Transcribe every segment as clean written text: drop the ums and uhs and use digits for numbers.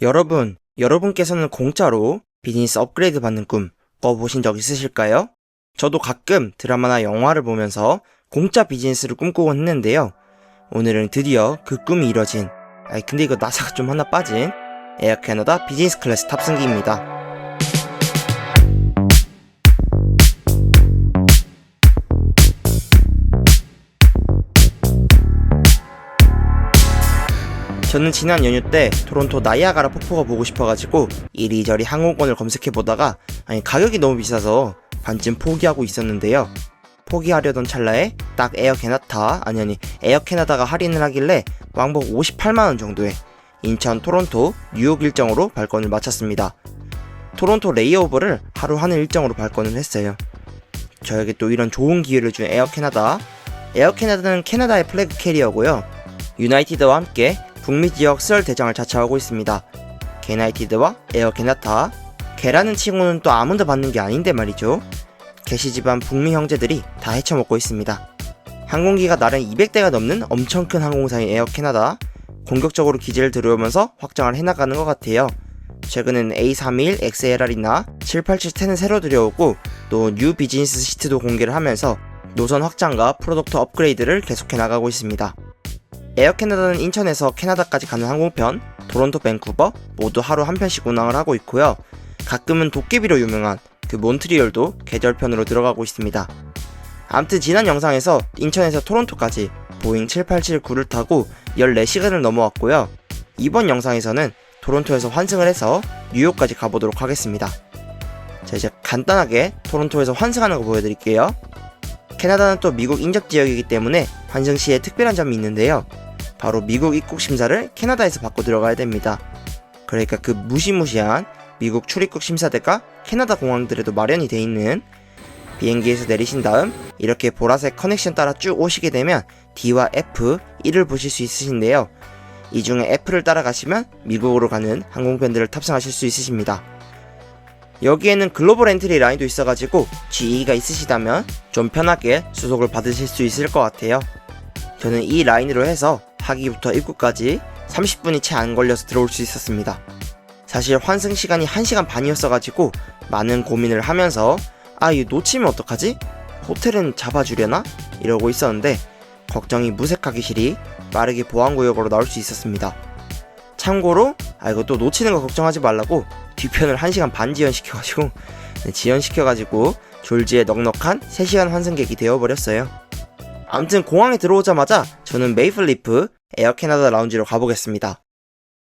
여러분께서는 공짜로 비즈니스 업그레이드 받는 꿈 꿔보신 적 있으실까요? 저도 가끔 드라마나 영화를 보면서 공짜 비즈니스를 꿈꾸곤 했는데요. 오늘은 드디어 그 꿈이 이뤄진, 근데 이거 나사가 좀 하나 빠진 에어 캐나다 비즈니스 클래스 탑승기입니다. 저는 지난 연휴 때 토론토 나이아가라 폭포가 보고 싶어가지고 이리저리 항공권을 검색해보다가 가격이 너무 비싸서 반쯤 포기하고 있었는데요. 포기하려던 찰나에 딱 에어 캐나다가 할인을 하길래 왕복 58만원 정도에 인천, 토론토, 뉴욕 일정으로 발권을 마쳤습니다. 토론토 레이오버를 하루 하는 일정으로 발권을 했어요. 저에게 또 이런 좋은 기회를 준 에어 캐나다는 캐나다의 플래그 캐리어고요. 유나이티드와 함께 북미 지역 수열 대장을 자처하고 있습니다. 개나이티드와 에어 캐나다, 개라는 친구는 또 아무도 받는 게 아닌데 말이죠. 개시 집안 북미 형제들이 다 헤쳐먹고 있습니다. 항공기가 나름 200대가 넘는 엄청 큰 항공사인 에어 캐나다, 공격적으로 기지를 들여오면서 확장을 해나가는 것 같아요. 최근엔 A321 XLR이나 787-10은 새로 들여오고 또 뉴 비즈니스 시트도 공개를 하면서 노선 확장과 프로덕트 업그레이드를 계속해 나가고 있습니다. 에어 캐나다는 인천에서 캐나다까지 가는 항공편, 토론토, 밴쿠버 모두 하루 한 편씩 운항을 하고 있고요. 가끔은 도깨비로 유명한 그 몬트리올도 계절편으로 들어가고 있습니다. 암튼 지난 영상에서 인천에서 토론토까지 보잉 787-9를 타고 14시간을 넘어왔고요. 이번 영상에서는 토론토에서 환승을 해서 뉴욕까지 가보도록 하겠습니다. 자, 이제 간단하게 토론토에서 환승하는 거 보여드릴게요. 캐나다는 또 미국 인접 지역이기 때문에 환승 시에 특별한 점이 있는데요. 바로 미국 입국 심사를 캐나다에서 받고 들어가야 됩니다. 그러니까 그 무시무시한 미국 출입국 심사대가 캐나다 공항들에도 마련이 돼 있는, 비행기에서 내리신 다음 이렇게 보라색 커넥션 따라 쭉 오시게 되면 D와 F, 1을 보실 수 있으신데요. 이 중에 F를 따라가시면 미국으로 가는 항공편들을 탑승하실 수 있으십니다. 여기에는 글로벌 엔트리 라인도 있어가지고 G가 있으시다면 좀 편하게 수속을 받으실 수 있을 것 같아요. 저는 이 라인으로 해서 하기부터 입구까지 30분이 채 안 걸려서 들어올 수 있었습니다. 사실 환승 시간이 1시간 반이었어가지고 많은 고민을 하면서 이거 놓치면 어떡하지? 호텔은 잡아주려나? 이러고 있었는데 걱정이 무색하기 싫이 빠르게 보안구역으로 나올 수 있었습니다. 참고로 이거 또 놓치는 거 걱정하지 말라고 뒤편을 1시간 반 지연시켜가지고 졸지에 넉넉한 3시간 환승객이 되어버렸어요. 아무튼 공항에 들어오자마자 저는 메이플리프 에어 캐나다 라운지로 가보겠습니다.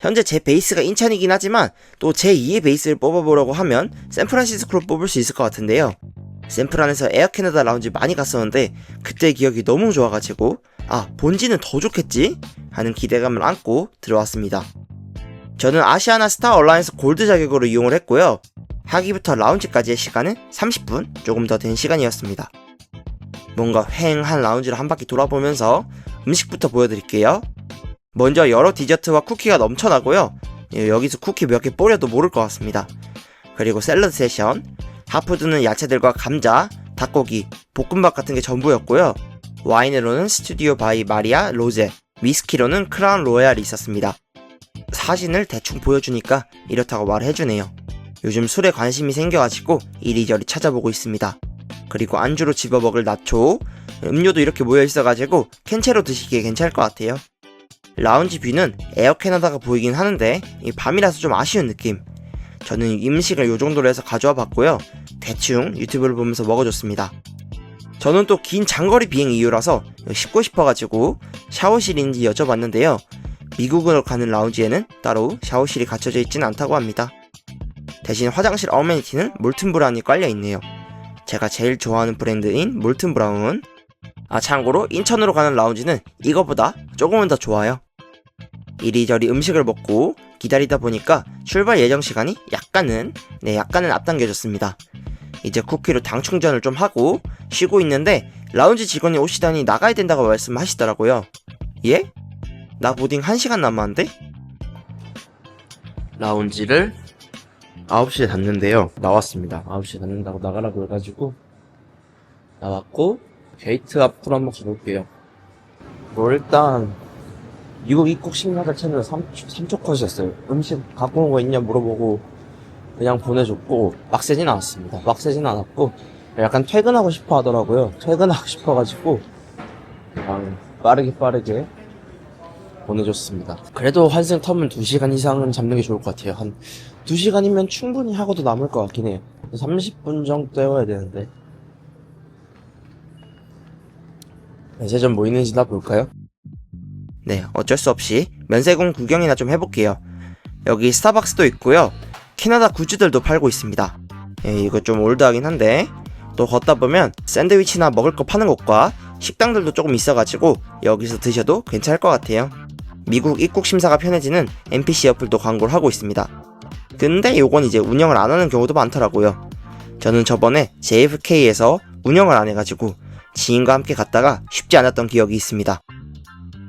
현재 제 베이스가 인천이긴 하지만 또 제 2의 베이스를 뽑아보려고 하면 샌프란시스코를 뽑을 수 있을 것 같은데요. 샌프란에서 에어 캐나다 라운지 많이 갔었는데 그때 기억이 너무 좋아가지고 본지는 더 좋겠지? 하는 기대감을 안고 들어왔습니다. 저는 아시아나 스타 얼라이언스 골드 자격으로 이용을 했고요. 하기부터 라운지까지의 시간은 30분 조금 더 된 시간이었습니다. 뭔가 휑한 라운지를 한 바퀴 돌아보면서 음식부터 보여드릴게요. 먼저 여러 디저트와 쿠키가 넘쳐나고요. 여기서 쿠키 몇 개 뿌려도 모를 것 같습니다. 그리고 샐러드 세션, 핫푸드는 야채들과 감자, 닭고기, 볶음밥 같은 게 전부였고요. 와인으로는 스튜디오 바이 마리아 로제, 위스키로는 크라운 로얄이 있었습니다. 사진을 대충 보여주니까 이렇다고 말해주네요. 요즘 술에 관심이 생겨가지고 이리저리 찾아보고 있습니다. 그리고 안주로 집어먹을 나초, 음료도 이렇게 모여있어가지고 캔채로 드시기에 괜찮을 것 같아요. 라운지 뷰는 에어 캐나다가 보이긴 하는데 밤이라서 좀 아쉬운 느낌. 저는 음식을 요정도로 해서 가져와 봤고요. 대충 유튜브를 보면서 먹어줬습니다. 저는 또 긴 장거리 비행 이유라서 씻고 싶어가지고 샤워실인지 여쭤봤는데요. 미국으로 가는 라운지에는 따로 샤워실이 갖춰져 있진 않다고 합니다. 대신 화장실 어메니티는 몰튼 브라운이 깔려있네요. 제가 제일 좋아하는 브랜드인 몰튼 브라운. 참고로 인천으로 가는 라운지는 이거보다 조금은 더 좋아요. 이리저리 음식을 먹고 기다리다 보니까 출발 예정 시간이 약간은 앞당겨졌습니다. 이제 쿠키로 당 충전을 좀 하고 쉬고 있는데 라운지 직원이 오시다니 나가야 된다고 말씀하시더라고요. 예? 나 보딩 1시간 남았는데? 라운지를 9시에 닫는데요. 나왔습니다. 9시에 닫는다고 나가라고 해가지고 나왔고 게이트 앞으로 한번 가볼게요. 일단 미국 입국 심사자 채널 3초 컷이었어요. 음식 갖고 온 거 있냐 물어보고 그냥 보내줬고 막 세진 않았습니다. 막 세진 않았고 약간 퇴근하고 싶어 하더라고요. 퇴근하고 싶어가지고 그냥 빠르게 보내줬습니다. 그래도 환승 텀은 2시간 이상은 잡는 게 좋을 것 같아요. 한 2시간이면 충분히 하고도 남을 것 같긴 해요. 30분 정도 때워야 되는데. 면세점 뭐 있는지 다 볼까요? 네, 어쩔 수 없이 면세공 구경이나 좀 해볼게요. 여기 스타벅스도 있고요. 캐나다 굿즈들도 팔고 있습니다. 이거 좀 올드하긴 한데 또 걷다 보면 샌드위치나 먹을 거 파는 곳과 식당들도 조금 있어가지고 여기서 드셔도 괜찮을 것 같아요. 미국 입국 심사가 편해지는 NPC 어플도 광고를 하고 있습니다. 근데 요건 이제 운영을 안 하는 경우도 많더라고요. 저는 저번에 JFK에서 운영을 안 해가지고 지인과 함께 갔다가 쉽지 않았던 기억이 있습니다.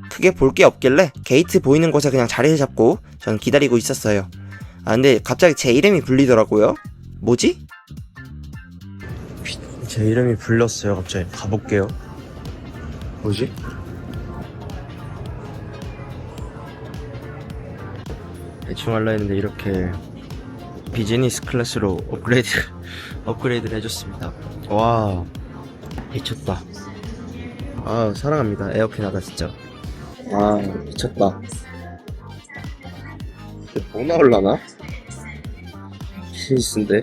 크게 볼 게 없길래 게이트 보이는 곳에 그냥 자리를 잡고 저는 기다리고 있었어요. 근데 갑자기 제 이름이 불리더라고요. 뭐지? 제 이름이 불렸어요. 갑자기 가볼게요. 뭐지? 대충 할라 했는데 이렇게 비즈니스 클래스로 업그레이드를 해줬습니다. 와, 미쳤다. 아, 사랑합니다. 에어 캐나다 진짜. 아, 미쳤다. 뭐 나올라나? 비즈니스인데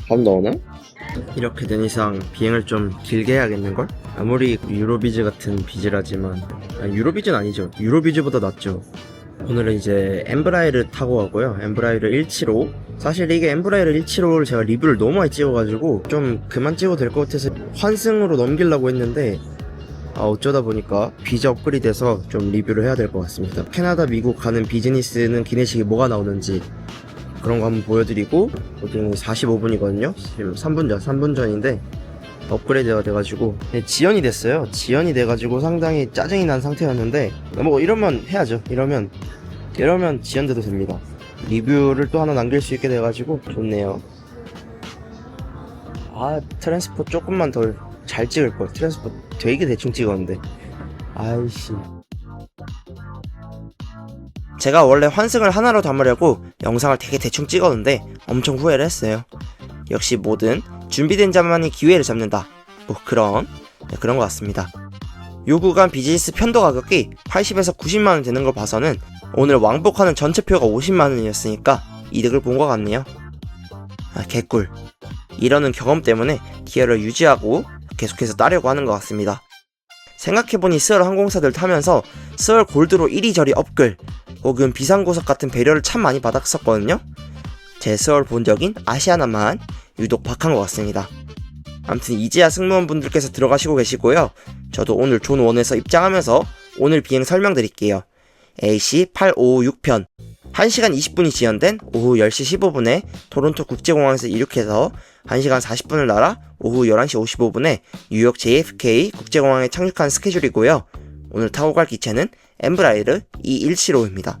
밥 나오나? 이렇게 된 이상 비행을 좀 길게 해야겠는걸? 아무리 유로비즈 같은 비즈라지만 유로비즈는 아니죠. 유로비즈보다 낫죠. 오늘은 이제 엠브라이를 타고 가고요. 엠브라이를 175. 사실 이게 엠브라이를 175를 제가 리뷰를 너무 많이 찍어가지고 좀 그만 찍어도 될 것 같아서 환승으로 넘기려고 했는데 어쩌다 보니까 비자 업그레이드돼서 좀 리뷰를 해야 될 것 같습니다. 캐나다, 미국 가는 비즈니스는 기내식이 뭐가 나오는지 그런 거 한번 보여드리고, 여기는 45분이거든요. 지금 3분 전인데 업그레이드가 돼가지고 지연이 됐어요. 지연이 돼가지고 상당히 짜증이 난 상태였는데 뭐 이러면 해야죠. 이러면 지연돼도 됩니다. 리뷰를 또 하나 남길 수 있게 돼가지고 좋네요. 트랜스포 조금만 더 잘 찍을걸. 트랜스포 되게 대충 찍었는데 아이씨. 제가 원래 환승을 하나로 담으려고 영상을 되게 대충 찍었는데 엄청 후회를 했어요. 역시 뭐든 준비된 자만이 기회를 잡는다. 뭐 그런 것 같습니다. 요 구간 비즈니스 편도 가격이 80에서 90만원 되는 걸 봐서는 오늘 왕복하는 전체표가 50만원이었으니까 이득을 본 것 같네요. 개꿀. 이러는 경험 때문에 기어를 유지하고 계속해서 따려고 하는 것 같습니다. 생각해보니 스월 항공사들 타면서 스월 골드로 이리저리 업글 혹은 비상구석 같은 배려를 참 많이 받았었거든요. 제 스월 본 적인 아시아나만 유독 박한 것 같습니다. 아무튼 이제야 승무원분들께서 들어가시고 계시고요. 저도 오늘 존 1에서 입장하면서 오늘 비행 설명드릴게요. AC8556편 1시간 20분이 지연된 오후 10시 15분에 토론토 국제공항에서 이륙해서 1시간 40분을 날아 오후 11시 55분에 뉴욕 JFK 국제공항에 착륙한 스케줄이고요. 오늘 타고 갈 기체는 엠브라이르 E175입니다.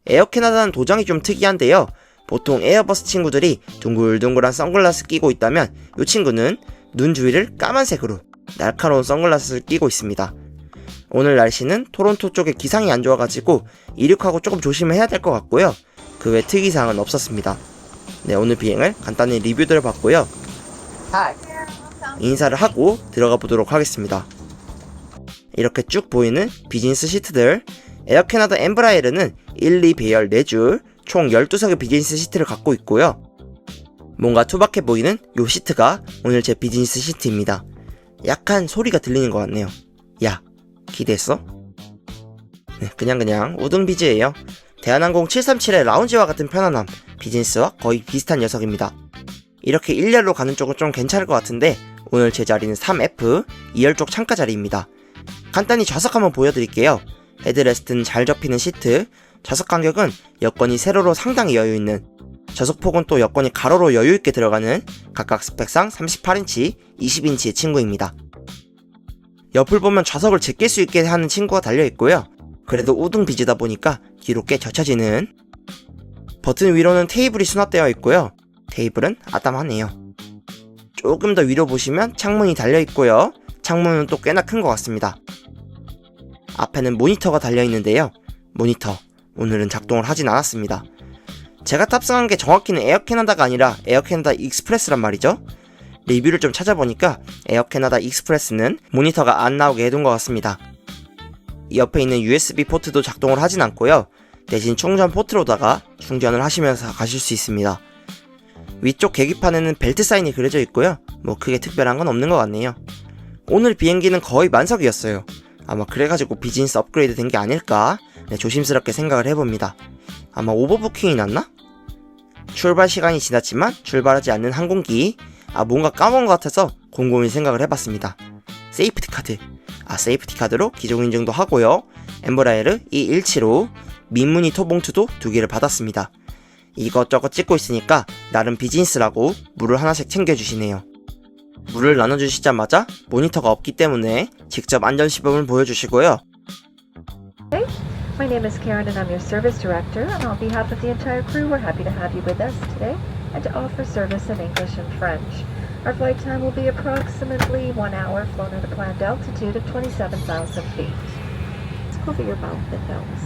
에어캐나다는 도장이 좀 특이한데요. 보통 에어버스 친구들이 둥글둥글한 선글라스 끼고 있다면 이 친구는 눈 주위를 까만색으로 날카로운 선글라스를 끼고 있습니다. 오늘 날씨는 토론토 쪽에 기상이 안 좋아가지고 이륙하고 조금 조심해야 될 것 같고요. 그 외 특이사항은 없었습니다. 네, 오늘 비행을 간단히 리뷰들을 봤고요. 인사를 하고 들어가 보도록 하겠습니다. 이렇게 쭉 보이는 비즈니스 시트들, 에어캐나다 엠브라이르는 1, 2배열 4줄 총 12석의 비즈니스 시트를 갖고 있고요. 뭔가 투박해 보이는 요 시트가 오늘 제 비즈니스 시트입니다. 약간 소리가 들리는 것 같네요. 야, 기대했어? 네, 그냥 우등비즈예요. 대한항공 737의 라운지와 같은 편안함, 비즈니스와 거의 비슷한 녀석입니다. 이렇게 1열로 가는 쪽은 좀 괜찮을 것 같은데 오늘 제 자리는 3F 2열 쪽 창가 자리입니다. 간단히 좌석 한번 보여드릴게요. 헤드레스트는 잘 접히는 시트, 좌석 간격은 여권이 세로로 상당히 여유있는, 좌석폭은 또 여권이 가로로 여유있게 들어가는 각각 스펙상 38인치, 20인치의 친구입니다. 옆을 보면 좌석을 제낄 수 있게 하는 친구가 달려있고요. 그래도 우등비즈다 보니까 뒤로 꽤 젖혀지는, 버튼 위로는 테이블이 수납되어 있고요. 테이블은 아담하네요. 조금 더 위로 보시면 창문이 달려있고요. 창문은 또 꽤나 큰 것 같습니다. 앞에는 모니터가 달려있는데요. 모니터 오늘은 작동을 하진 않았습니다. 제가 탑승한 게 정확히는 에어캐나다가 아니라 에어캐나다 익스프레스란 말이죠. 리뷰를 좀 찾아보니까 에어캐나다 익스프레스는 모니터가 안 나오게 해둔 것 같습니다. 옆에 있는 USB 포트도 작동을 하진 않고요. 대신 충전 포트로다가 충전을 하시면서 가실 수 있습니다. 위쪽 계기판에는 벨트 사인이 그려져 있고요. 뭐 크게 특별한 건 없는 것 같네요. 오늘 비행기는 거의 만석이었어요. 아마 그래가지고 비즈니스 업그레이드 된 게 아닐까? 조심스럽게 생각을 해봅니다. 아마 오버부킹이 났나? 출발 시간이 지났지만 출발하지 않는 항공기. 뭔가 까먹은 것 같아서 곰곰이 생각을 해봤습니다. 세이프티 카드. 세이프티 카드로 기종 인증도 하고요. 엠브라에르 E175 민무늬 토봉투도 2개를 받았습니다. 이것저것 찍고 있으니까 나름 비즈니스라고 물을 하나씩 챙겨주시네요. 물을 나눠주시자마자 모니터가 없기 때문에 직접 안전시범을 보여주시고요. My name is Karen and I'm your service director, and on behalf of the entire crew, we're happy to have you with us today and to offer service in English and French. Our flight time will be approximately 1 hour, flown at a planned altitude of 27,000 feet. Let's cover your mouth and nose.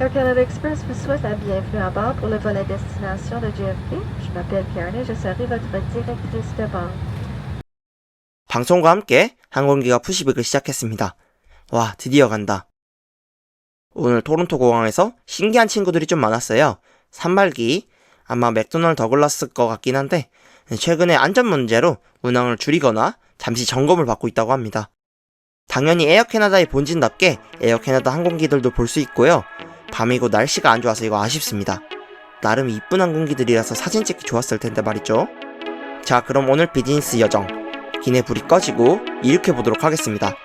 Air Canada Express vous souhaite la bienvenue à bord pour le vol à destination de JFK. Je m'appelle Karen et je serai votre directrice de bord. 방송과 함께 항공기가 푸시백을 시작했습니다. 와, 드디어 간다. 오늘 토론토 공항에서 신기한 친구들이 좀 많았어요. 산말기, 아마 맥도널드 더글라스 것 같긴 한데 최근에 안전 문제로 운항을 줄이거나 잠시 점검을 받고 있다고 합니다. 당연히 에어캐나다의 본진답게 에어캐나다 항공기들도 볼 수 있고요. 밤이고 날씨가 안 좋아서 이거 아쉽습니다. 나름 이쁜 항공기들이라서 사진 찍기 좋았을 텐데 말이죠. 자, 그럼 오늘 비즈니스 여정 기내 불이 꺼지고 이륙해보도록 하겠습니다.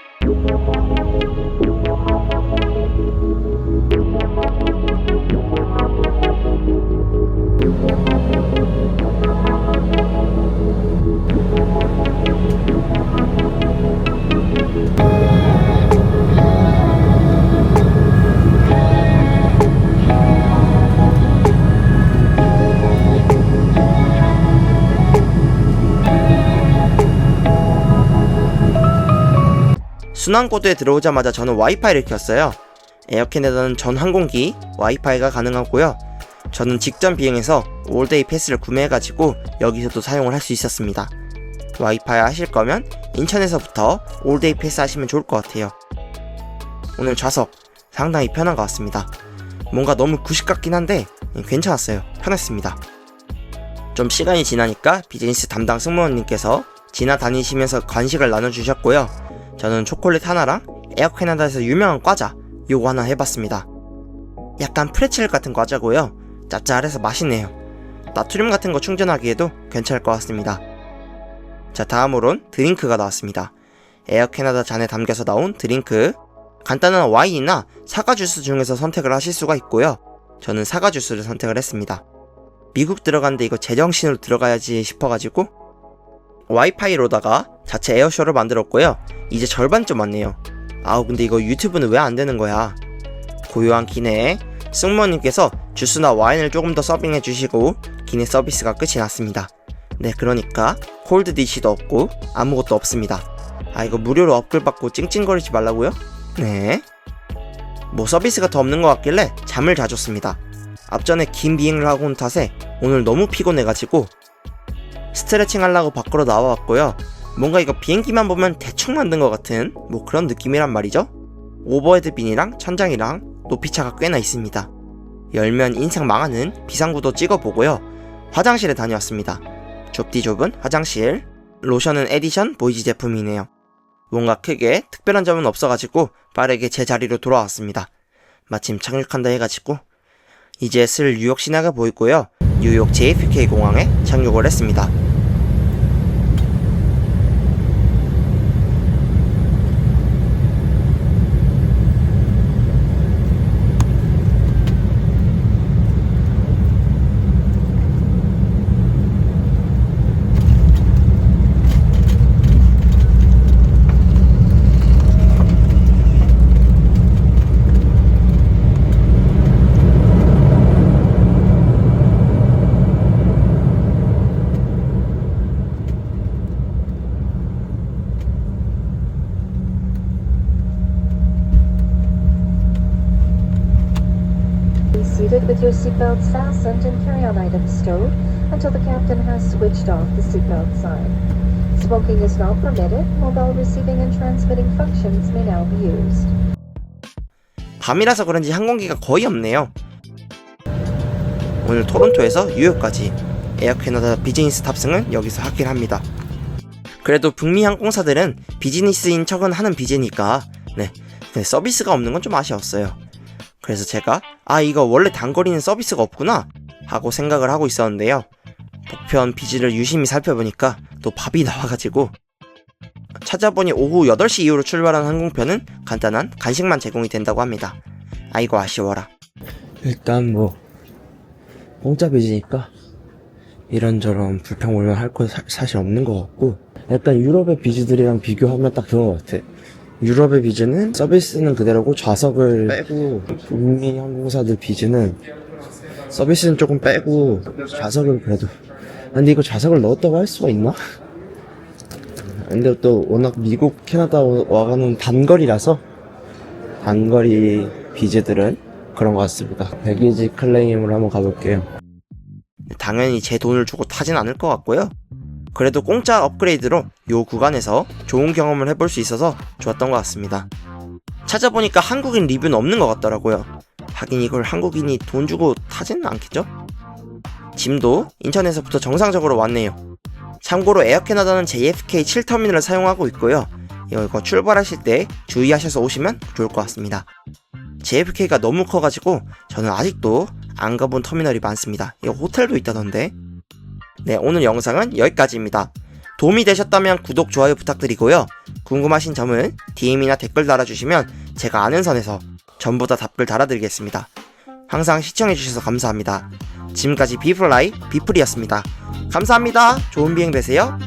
순환코드에 들어오자마자 저는 와이파이를 켰어요. 에어캐나다는 전 항공기 와이파이가 가능하고요. 저는 직전 비행에서 올데이 패스를 구매해가지고 여기서도 사용을 할 수 있었습니다. 와이파이 하실 거면 인천에서부터 올데이 패스 하시면 좋을 것 같아요. 오늘 좌석 상당히 편한 것 같습니다. 뭔가 너무 구식 같긴 한데 괜찮았어요. 편했습니다. 좀 시간이 지나니까 비즈니스 담당 승무원님께서 지나다니시면서 간식을 나눠주셨고요. 저는 초콜릿 하나랑 에어캐나다에서 유명한 과자 요거 하나 해봤습니다. 약간 프레첼 같은 과자고요. 짭짤해서 맛있네요. 나트륨 같은 거 충전하기에도 괜찮을 것 같습니다. 자, 다음으론 드링크가 나왔습니다. 에어캐나다 잔에 담겨서 나온 드링크. 간단한 와인이나 사과 주스 중에서 선택을 하실 수가 있고요. 저는 사과 주스를 선택을 했습니다. 미국 들어갔는데 이거 제정신으로 들어가야지 싶어가지고 와이파이로다가 자체 에어쇼를 만들었고요. 이제 절반쯤 왔네요. 근데 이거 유튜브는 왜 안 되는 거야? 고요한 기내에 승무원님께서 주스나 와인을 조금 더 서빙해 주시고 기내 서비스가 끝이 났습니다. 네, 그러니까 콜드 디시도 없고 아무것도 없습니다. 이거 무료로 업글 받고 찡찡거리지 말라고요? 네. 뭐 서비스가 더 없는 것 같길래 잠을 자줬습니다. 앞전에 긴 비행을 하고 온 탓에 오늘 너무 피곤해가지고 스트레칭 하려고 밖으로 나와왔고요. 뭔가 이거 비행기만 보면 대충 만든 것 같은 뭐 그런 느낌이란 말이죠. 오버헤드 빈이랑 천장이랑 높이차가 꽤나 있습니다. 열면 인생 망하는 비상구도 찍어보고요. 화장실에 다녀왔습니다. 좁디 좁은 화장실. 로션은 에디션 보이지 제품이네요. 뭔가 크게 특별한 점은 없어가지고 빠르게 제 자리로 돌아왔습니다. 마침 착륙한다 해가지고 이제 슬 뉴욕 시내가 보이고요. 뉴욕 JFK 공항에 착륙을 했습니다. seatbelts fastened and carry-on items stowed until the captain has switched off the seatbelt sign. Smoking is not permitted. Mobile receiving and transmitting functions may now be used. 밤이라서 그런지 항공기가 거의 없네요. 오늘 토론토에서 뉴욕까지 에어 캐나다 비즈니스 탑승은 여기서 하긴 합니다. 그래도 북미 항공사들은 비즈니스인 척은 하는 비즈니까 서비스가 없는 건 좀 아쉬웠어요. 그래서 제가 이거 원래 단거리는 서비스가 없구나 하고 생각을 하고 있었는데요. 복편 비즈를 유심히 살펴보니까 또 밥이 나와가지고 찾아보니 오후 8시 이후로 출발한 항공편은 간단한 간식만 제공이 된다고 합니다. 아이고 아쉬워라. 일단 공짜 비즈니까 이런저런 불평불만 할 거 사실 없는 것 같고, 약간 유럽의 비즈들이랑 비교하면 딱 그런 것 같아. 유럽의 비즈는 서비스는 그대로고 좌석을 빼고, 북미 항공사들 비즈는 서비스는 조금 빼고 좌석은 그래도, 근데 이거 좌석을 넣었다고 할 수가 있나? 근데 또 워낙 미국, 캐나다 와가는 단거리라서 단거리 비즈들은 그런 것 같습니다. 배기지 클레임을 한번 가볼게요. 당연히 제 돈을 주고 타진 않을 것 같고요. 그래도 공짜 업그레이드로 요 구간에서 좋은 경험을 해볼 수 있어서 좋았던 것 같습니다. 찾아보니까 한국인 리뷰는 없는 것 같더라고요. 하긴 이걸 한국인이 돈 주고 타지는 않겠죠? 짐도 인천에서부터 정상적으로 왔네요. 참고로 에어캐나다는 JFK 7터미널을 사용하고 있고요. 이거 출발하실 때 주의하셔서 오시면 좋을 것 같습니다. JFK가 너무 커가지고 저는 아직도 안 가본 터미널이 많습니다. 이거 호텔도 있다던데. 네, 오늘 영상은 여기까지입니다. 도움이 되셨다면 구독, 좋아요 부탁드리고요. 궁금하신 점은 DM이나 댓글 달아주시면 제가 아는 선에서 전부 다 답글 달아드리겠습니다. 항상 시청해주셔서 감사합니다. 지금까지 비플라이 비플이었습니다. 감사합니다. 좋은 비행 되세요.